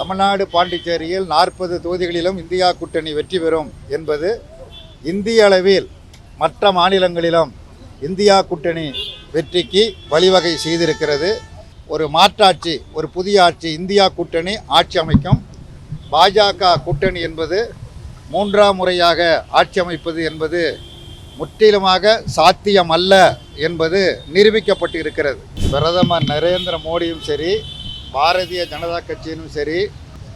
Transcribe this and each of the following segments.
தமிழ்நாடு பாண்டிச்சேரியில் 40 தொகுதிகளிலும் இந்தியா கூட்டணி வெற்றி பெறும் என்பது இந்திய அளவில் மற்ற மாநிலங்களிலும் இந்தியா கூட்டணி வெற்றிக்கு வழிவகை செய்திருக்கிறது. ஒரு மாற்றாட்சி, ஒரு புதிய ஆட்சி, இந்தியா கூட்டணி ஆட்சி அமைக்கும். பாஜக கூட்டணி என்பது 3ஆம் முறையாக ஆட்சி அமைப்பது என்பது முற்றிலுமாக சாத்தியமல்ல என்பது நிரூபிக்கப்பட்டு இருக்கிறது. பிரதமர் நரேந்திர மோடியும் சரி, பாரதிய ஜனதா கட்சியினும் சரி,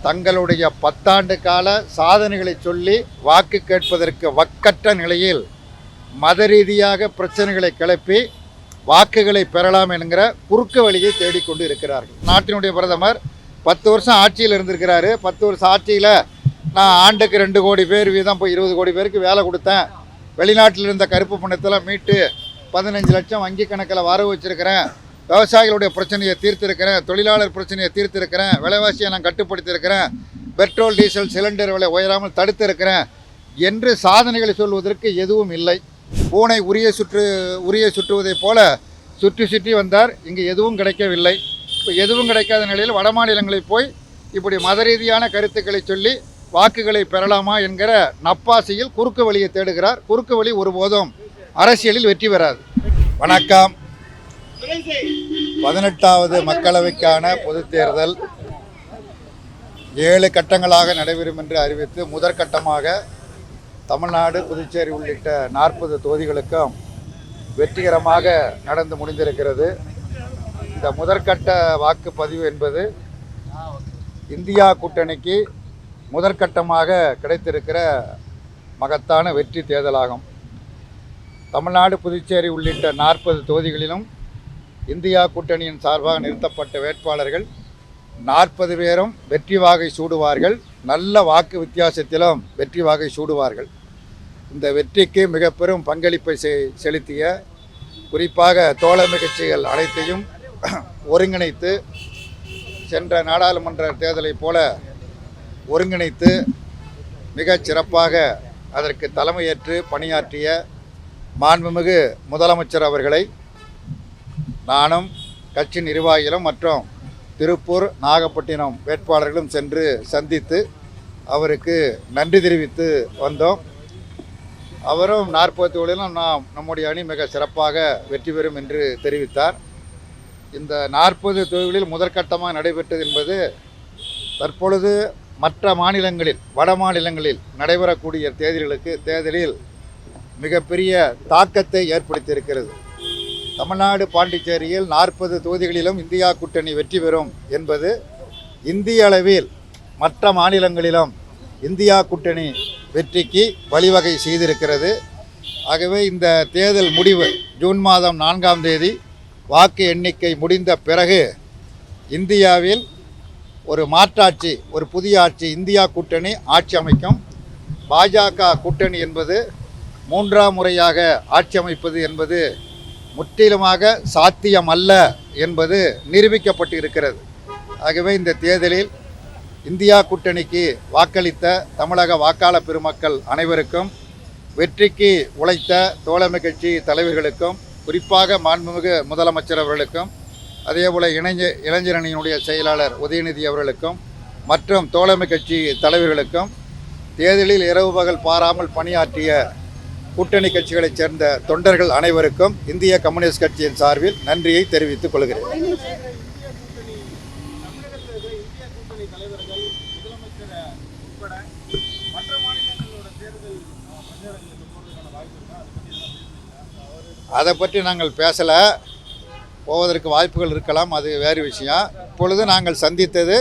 தங்களுடைய 10 ஆண்டு கால சாதனைகளை சொல்லி வாக்கு கேட்பதற்கு வக்கற்ற நிலையில் மத ரீதியாக பிரச்சனைகளை கிளப்பி வாக்குகளை பெறலாம் என்கிற குறுக்கு வழியை தேடிக்கொண்டு இருக்கிறார்கள். நாட்டினுடைய பிரதமர் 10 வருஷம் ஆட்சியில் இருந்திருக்கிறாரு. 10 வருஷம் ஆட்சியில் நான் ஆண்டுக்கு 2 கோடி பேர் வீதம் போய் 20 கோடி பேருக்கு வேலை கொடுத்தேன். வெளிநாட்டில் இருந்த கருப்பு பணத்தெல்லாம் மீட்டு 15 லட்சம் வங்கி கணக்கில் வரவு வச்சுருக்கிறேன். விவசாயிகளுடைய பிரச்சனையை தீர்த்திருக்கிறேன். தொழிலாளர் பிரச்சனையை தீர்த்திருக்கிறேன். விலைவாசியை நான் கட்டுப்படுத்தியிருக்கிறேன். பெட்ரோல் டீசல் சிலிண்டர் விலை உயராமல் தடுத்திருக்கிறேன் என்று சாதனைகளை சொல்வதற்கு எதுவும் இல்லை. பூனை உரிய சுற்றுவதைப் போல சுற்றி வந்தார். இங்கே எதுவும் கிடைக்கவில்லை. இப்போ எதுவும் கிடைக்காத நிலையில் வட மாநிலங்களில் போய் இப்படி மத ரீதியான கருத்துக்களை சொல்லி வாக்குகளை பெறலாமா என்கிற நப்பாசையில் குறுக்கு வழியை தேடுகிறார். குறுக்கு வழி ஒருபோதும் அரசியலில் வெற்றி பெறாது. வணக்கம். 18வது மக்களவைக்கான பொதுத் தேர்தல் 7 கட்டங்களாக நடைபெறும் என்று அறிவித்து முதற்கட்டமாக தமிழ்நாடு, புதுச்சேரி உள்ளிட்ட 40 தொகுதிகளுக்கும் வெற்றிகரமாக நடந்து முடிந்திருக்கிறது. இந்த முதற்கட்ட வாக்குப்பதிவு என்பது இந்தியா கூட்டணிக்கு முதற்கட்டமாக கிடைத்திருக்கிற மகத்தான வெற்றி தேர்தலாகும். தமிழ்நாடு, புதுச்சேரி உள்ளிட்ட 40 தொகுதிகளிலும் இந்தியா கூட்டணியின் சார்பாக நிறுத்தப்பட்ட வேட்பாளர்கள் 40 பேரும் வெற்றி வாகை சூடுவார்கள். நல்ல வாக்கு வித்தியாசத்திலும் வெற்றி வாகை சூடுவார்கள். இந்த வெற்றிக்கு மிக பெரும் பங்களிப்பை செலுத்திய குறிப்பாக தோழமை கட்சிகள் அனைத்தையும் ஒருங்கிணைத்து சென்ற நாடாளுமன்ற தேர்தலைப் போல ஒருங்கிணைத்து மிகச் சிறப்பாக அதற்கு தலைமையேற்று பணியாற்றிய மாண்புமிகு முதலமைச்சர் அவர்களை நானும் கட்சி நிர்வாகிகளும் மற்றும் திருப்பூர், நாகப்பட்டினம் வேட்பாளர்களும் சென்று சந்தித்து அவருக்கு நன்றி தெரிவித்து வந்தோம். அவரும் 40 தொகுதிகளிலும் நம்முடைய அணி மிக சிறப்பாக வெற்றி பெறும் என்று தெரிவித்தார். இந்த 40 தொகுதிகளில் முதற்கட்டமாக நடைபெற்றது என்பது தற்பொழுது மற்ற மாநிலங்களில், வட மாநிலங்களில் நடைபெறக்கூடிய தேர்தலில் மிகப்பெரிய தாக்கத்தை ஏற்படுத்தியிருக்கிறது. தமிழ்நாடு, பாண்டிச்சேரியில் 40 தொகுதிகளிலும் இந்தியா கூட்டணி வெற்றி பெறும் என்பது இந்திய அளவில் மற்ற மாநிலங்களிலும் இந்தியா கூட்டணி வெற்றிக்கு வழிவகை செய்திருக்கிறது. ஆகவே இந்த தேர்தல் முடிவு ஜூன் மாதம் 4ஆம் தேதி வாக்கு எண்ணிக்கை முடிந்த பிறகு இந்தியாவில் ஒரு மாற்றாட்சி, ஒரு புதிய ஆட்சி, இந்தியா கூட்டணி ஆட்சி அமைக்கும். பாஜக கூட்டணி என்பது 3ஆம் முறையாக ஆட்சி அமைப்பது என்பது முற்றிலுமாக சாத்தியமல்ல என்பது நிரூபிக்கப்பட்டு இருக்கிறது. ஆகவே இந்த தேர்தலில் இந்தியா கூட்டணிக்கு வாக்களித்த தமிழக வாக்காளர் பெருமக்கள் அனைவருக்கும், வெற்றிக்கு உழைத்த தோழமை கட்சி தலைவர்களுக்கும், குறிப்பாக மாண்புமிகு முதலமைச்சர் அவர்களுக்கும், அதேபோல் இளைஞரணியினுடைய செயலாளர் உதயநிதி அவர்களுக்கும் மற்றும் தோழமை கட்சி தலைவர்களுக்கும், தேர்தலில் இரவு பகல் பாராமல் பணியாற்றிய கூட்டணி கட்சிகளைச் சேர்ந்த தொண்டர்கள் அனைவருக்கும் இந்திய கம்யூனிஸ்ட் கட்சியின் சார்பில் நன்றியை தெரிவித்துக் கொள்கிறேன். அதை பற்றி நாங்கள் பேசலை. போவதற்கு வாய்ப்புகள் இருக்கலாம், அது வேறு விஷயம். இப்பொழுது நாங்கள் சந்தித்தது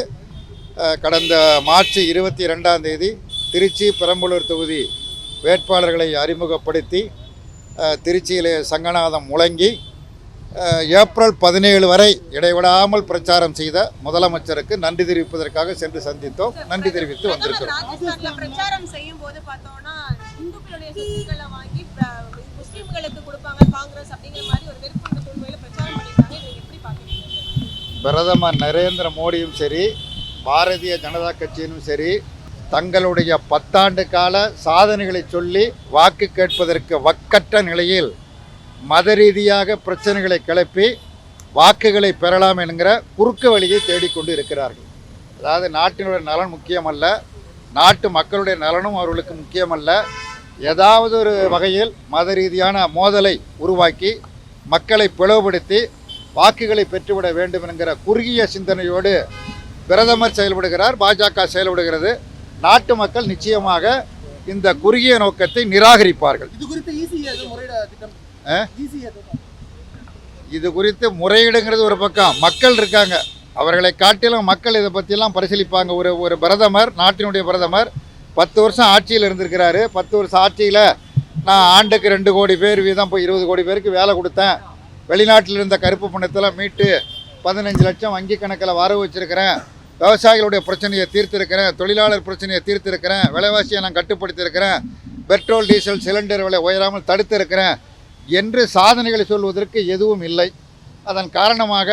கடந்த மார்ச் 22ஆம் தேதி திருச்சி, பெரம்பலூர் தொகுதி வேட்பாளர்களை அறிமுகப்படுத்தி திருச்சியிலே சங்கநாதம் முழங்கி ஏப்ரல் 17 வரை இடைவிடாமல் பிரச்சாரம் செய்த முதலமைச்சருக்கு நன்றி தெரிவிப்பதற்காக சென்று சந்தித்தோம். நன்றி தெரிவித்து வந்திருக்கிறோம். பிரதமர் நரேந்திர மோடியும் சரி, பாரதிய ஜனதா கட்சியினும் சரி, தங்களுடைய 10 ஆண்டு கால சாதனைகளை சொல்லி வாக்கு கேட்பதற்கு வக்கற்ற நிலையில் மத ரீதியாக பிரச்சனைகளை கிளப்பி வாக்குகளை பெறலாம் என்கிற குறுக்கு வழியை தேடிக்கொண்டு இருக்கிறார்கள். அதாவது நாட்டினுடைய நலன் முக்கியமல்ல, நாட்டு மக்களுடைய நலனும் அவர்களுக்கு முக்கியமல்ல. ஏதாவது ஒரு வகையில் மத ரீதியான மோதலை உருவாக்கி மக்களை பிளவுபடுத்தி வாக்குகளை பெற்றுவிட வேண்டும் என்கிற குறுகிய சிந்தனையோடு பிரதமர் செயல்படுகிறார், பாஜக செயல்படுகிறது. நாட்டு மக்கள் நிச்சயமாக இந்த குறுகிய நோக்கத்தை நிராகரிப்பார்கள். இது குறித்து முறையீடுங்கிறது ஒரு பக்கம், மக்கள் இருக்காங்க, அவர்களை காட்டிலும் மக்கள் இதை பற்றியெல்லாம் பரிசீலிப்பாங்க. ஒரு பிரதமர், நாட்டினுடைய பிரதமர் 10 வருஷம் ஆட்சியில் இருந்திருக்கிறாரு. 10 வருஷம் ஆட்சியில் நான் ஆண்டுக்கு 2 கோடி பேர் வீதம் போய் 20 கோடி பேருக்கு வேலை கொடுத்தேன், வெளிநாட்டில் இருந்த கருப்பு பணத்தெல்லாம் மீட்டு 15 லட்சம் வங்கி கணக்கில் வரவு வச்சுருக்கிறேன், விவசாயிகளுடைய பிரச்சனையை தீர்த்திருக்கிறேன், தொழிலாளர் பிரச்சனையை தீர்த்திருக்கிறேன், விலைவாசியை நான் கட்டுப்படுத்தியிருக்கிறேன், பெட்ரோல் டீசல் சிலிண்டர் விலை உயராமல் தடுத்திருக்கிறேன் என்று சாதனைகளை சொல்வதற்கு எதுவும் இல்லை. அதன் காரணமாக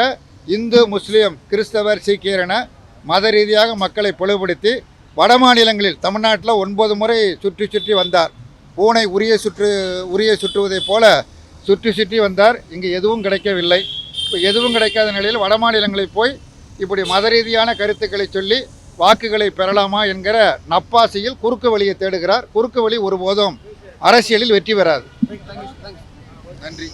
இந்து, முஸ்லீம், கிறிஸ்தவர், சீக்கியர் என மத ரீதியாக மக்களை பிளவுபடுத்தி வட மாநிலங்களில் தமிழ்நாட்டில் 9 முறை சுற்றி சுற்றி வந்தார். பூனை உரிய சுற்றுவதைப் போல சுற்றி வந்தார். இங்கே எதுவும் கிடைக்கவில்லை. இப்போ எதுவும் கிடைக்காத நிலையில் வட மாநிலங்களில் போய் இப்படி மத ரீதியான கருத்துக்களை சொல்லி வாக்குகளை பெறலாமா என்கிற நப்பாசையில் குறுக்கு வழியை தேடுகிறார். குறுக்கு வழி ஒருபோதும் அரசியலில் வெற்றி பெறாது. நன்றி.